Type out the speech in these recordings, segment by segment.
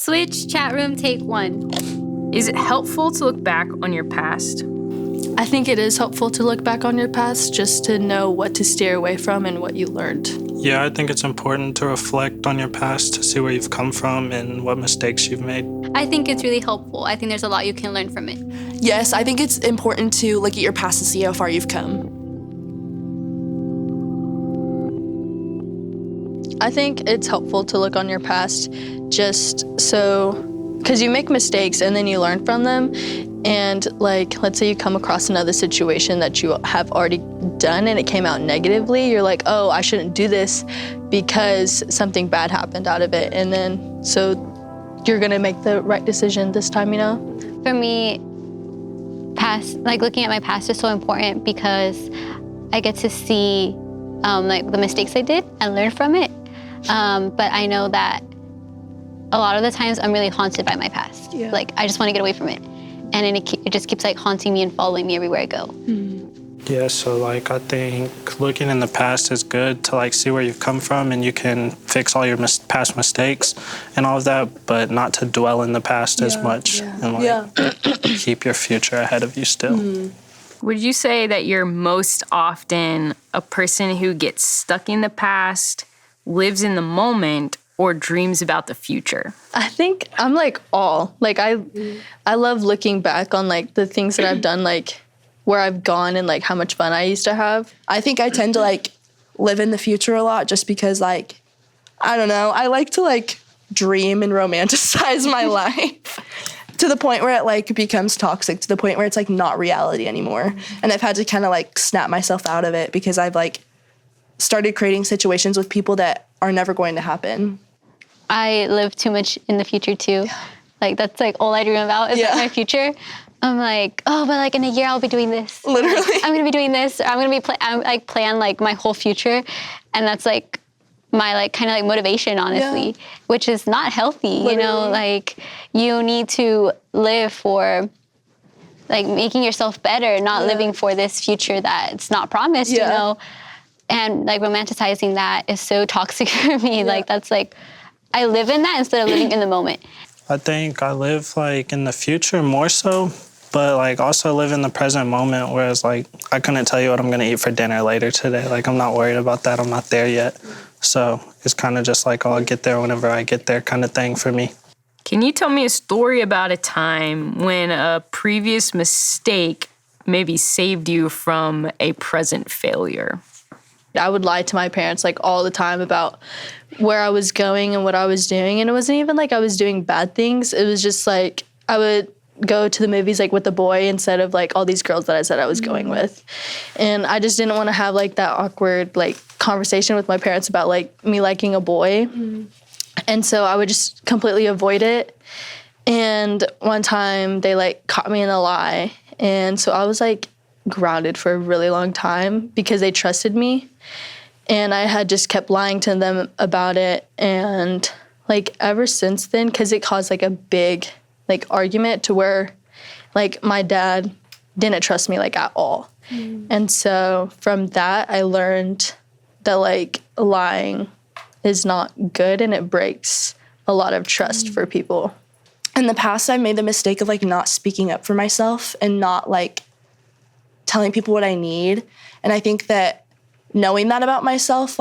Switch chat room, take 1. Is it helpful to look back on your past? I think it is helpful to look back on your past just to know what to steer away from and what you learned. Yeah, I think it's important to reflect on your past to see where you've come from and what mistakes you've made. I think it's really helpful. I think there's a lot you can learn from it. Yes, I think it's important to look at your past and see how far you've come. I think it's helpful to look on your past just so, because you make mistakes and then you learn from them. And like, let's say you come across another situation that you have already done and it came out negatively. You're like, oh, I shouldn't do this because something bad happened out of it. And then, so you're gonna make the right decision this time, you know? For me, looking at my past is so important because I get to see the mistakes I did and learn from it. But I know that a lot of the times I'm really haunted by my past. Yeah. Like, I just want to get away from it. And then it just keeps haunting me and following me everywhere I go. Yeah, so I think looking in the past is good to see where you've come from, and you can fix all your past mistakes and all of that, but not to dwell in the past as much and keep your future ahead of you still. Would you say that you're most often a person who gets stuck in the past, lives in the moment, or dreams about the future? I think I'm all. I love looking back on the things that I've done, where I've gone and how much fun I used to have. I think I tend to live in the future a lot just because I don't know, I like to dream and romanticize my life to the point where it becomes toxic, to the point where it's not reality anymore. And I've had to kind of snap myself out of it because I've started creating situations with people that are never going to happen. I live too much in the future too. That's all I dream about is my future. I'm oh, but in a year I'll be doing this. Literally. I'm gonna be doing this. Or I'm gonna be plan my whole future, and that's my kind of motivation, honestly, which is not healthy. Literally. You know, you need to live for making yourself better, not living for this future that's not promised. You know, and romanticizing that is so toxic for me. That's I live in that instead of living in the moment. I think I live in the future more so, but also live in the present moment, whereas I couldn't tell you what I'm gonna eat for dinner later today. I'm not worried about that, I'm not there yet. So it's kind of just I'll get there whenever I get there kind of thing for me. Can you tell me a story about a time when a previous mistake maybe saved you from a present failure? I would lie to my parents all the time about where I was going and what I was doing. And it wasn't even I was doing bad things. It was just I would go to the movies with a boy instead of all these girls that I said I was going with. And I just didn't want to have that awkward conversation with my parents about me liking a boy. And so I would just completely avoid it. And one time they caught me in a lie. And so I was grounded for a really long time because they trusted me. And I had just kept lying to them about it. And ever since then, because it caused a big argument to where my dad didn't trust me at all. And so from that, I learned that lying is not good and it breaks a lot of trust for people. In the past, I made the mistake of not speaking up for myself and not telling people what I need. And I think that knowing that about myself,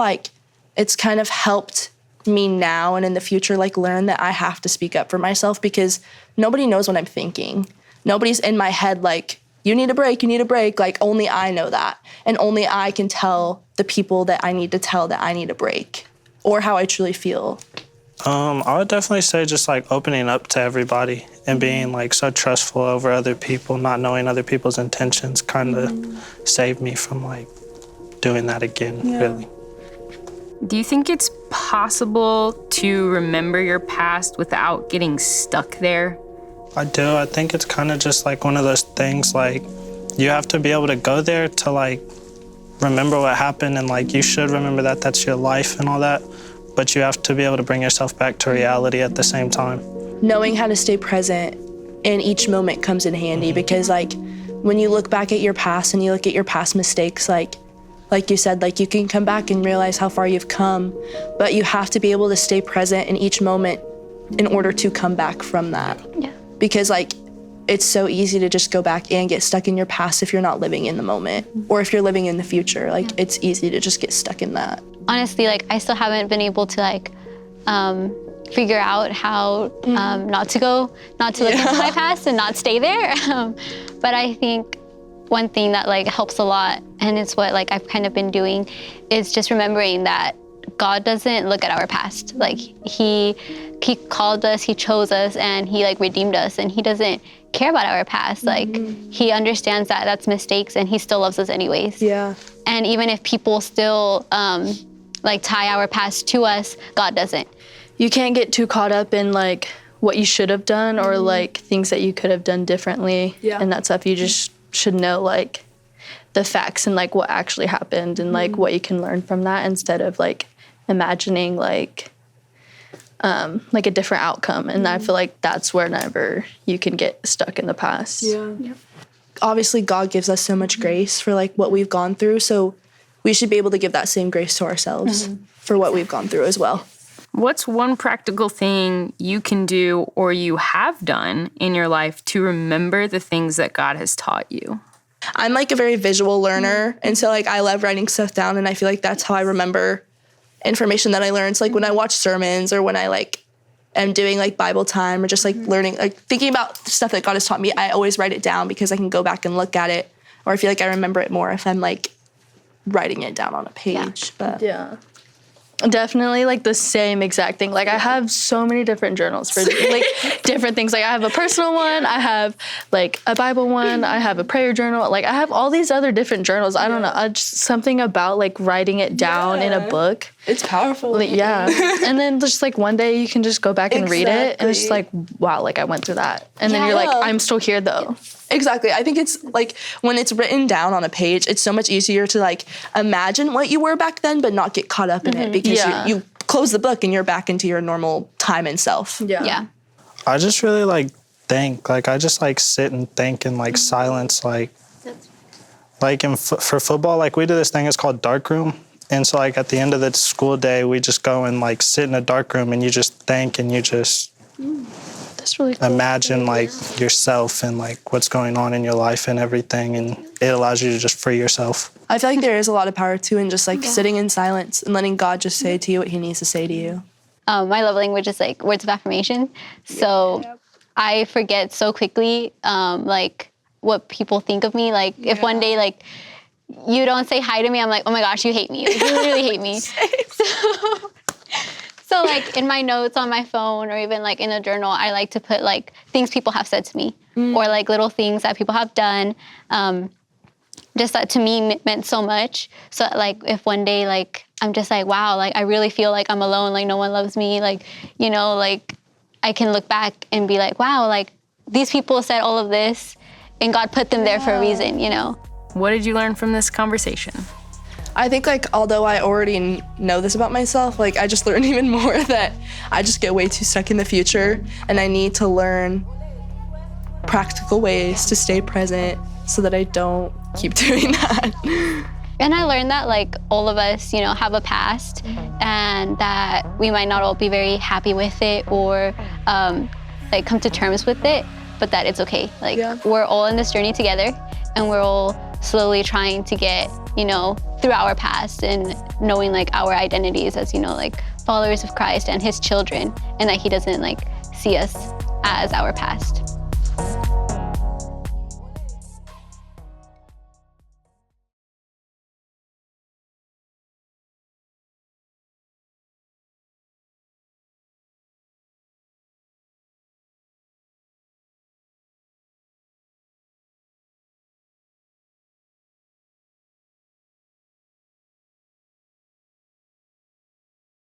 it's kind of helped me now and in the future, learn that I have to speak up for myself because nobody knows what I'm thinking. Nobody's in my head you need a break, you need a break. Only I know that. And only I can tell the people that I need to tell that I need a break or how I truly feel. I would definitely say just opening up to everybody and being so trustful over other people, not knowing other people's intentions kind of saved me from doing that again, really. Do you think it's possible to remember your past without getting stuck there? I do. I think it's kind of just one of those things you have to be able to go there to remember what happened and you should remember that that's your life and all that, but you have to be able to bring yourself back to reality at the same time. Knowing how to stay present in each moment comes in handy because when you look back at your past and you look at your past mistakes, like you said, you can come back and realize how far you've come, but you have to be able to stay present in each moment in order to come back from that. Yeah. Because like it's so easy to just go back and get stuck in your past if you're not living in the moment, or if you're living in the future. Like it's easy to just get stuck in that. Honestly, like I still haven't been able to like figure out how not to look into my past and not stay there. But I think one thing that like helps a lot, and it's what like I've kind of been doing, is just remembering that God doesn't look at our past. Like he called us, he chose us, and he like redeemed us, and he doesn't care about our past. Like he understands that that's mistakes, and he still loves us anyways. Yeah. And even if people still like tie our past to us, God doesn't. You can't get too caught up in like what you should have done or like things that you could have done differently and that stuff. You just should know like the facts and like what actually happened and like what you can learn from that, instead of like imagining like a different outcome. And I feel like that's whenever you can get stuck in the past. Obviously God gives us so much grace for like what we've gone through, so we should be able to give that same grace to ourselves for what we've gone through as well. What's one practical thing you can do or you have done in your life to remember the things that God has taught you? I'm like a very visual learner, and so like I love writing stuff down, and I feel like that's how I remember information that I learned. So like when I watch sermons, or when I like am doing like Bible time, or just like learning, like thinking about stuff that God has taught me, I always write it down because I can go back and look at it, or I feel like I remember it more if I'm like writing it down on a page. But Definitely like the same exact thing. Like I have so many different journals for like different things. Like I have a personal one, I have like a Bible one, I have a prayer journal. Like I have all these other different journals. I don't know, just something about like writing it down in a book. It's powerful. Like, and then just like one day you can just go back and read it, and it's just like, wow, like I went through that. And then you're like, I'm still here though. Exactly. I think it's like when it's written down on a page, it's so much easier to like imagine what you were back then, but not get caught up in it, because you close the book and you're back into your normal time and self. Yeah. I just really like think. Like I just like sit and think in like silence. Like for football, like we do this thing. It's called dark room. And so like at the end of the school day, we just go and like sit in a dark room, and you just think, and you just That's really cool. imagine like yourself and like what's going on in your life and everything, and it allows you to just free yourself. I feel like there is a lot of power too in just like sitting in silence and letting God just say to you what he needs to say to you. My love language is like words of affirmation. So I forget so quickly like what people think of me. Like if one day like you don't say hi to me, I'm like, oh my gosh, you hate me. Like, you really hate me. So like in my notes on my phone, or even like in a journal, I like to put like things people have said to me, or like little things that people have done. Just that to me meant so much. So like if one day like I'm just like, wow, like I really feel like I'm alone, like no one loves me, like, you know, like I can look back and be like, wow, like these people said all of this and God put them there for a reason, you know. What did you learn from this conversation? I think like although I already know this about myself, like I just learned even more that I just get way too stuck in the future, and I need to learn practical ways to stay present so that I don't keep doing that. And I learned that like all of us, you know, have a past, and that we might not all be very happy with it, or like come to terms with it, but that it's okay. Like we're all in this journey together, and we're all slowly trying to get, you know, through our past and knowing like our identities as, you know, like followers of Christ and his children, and that he doesn't like see us as our past.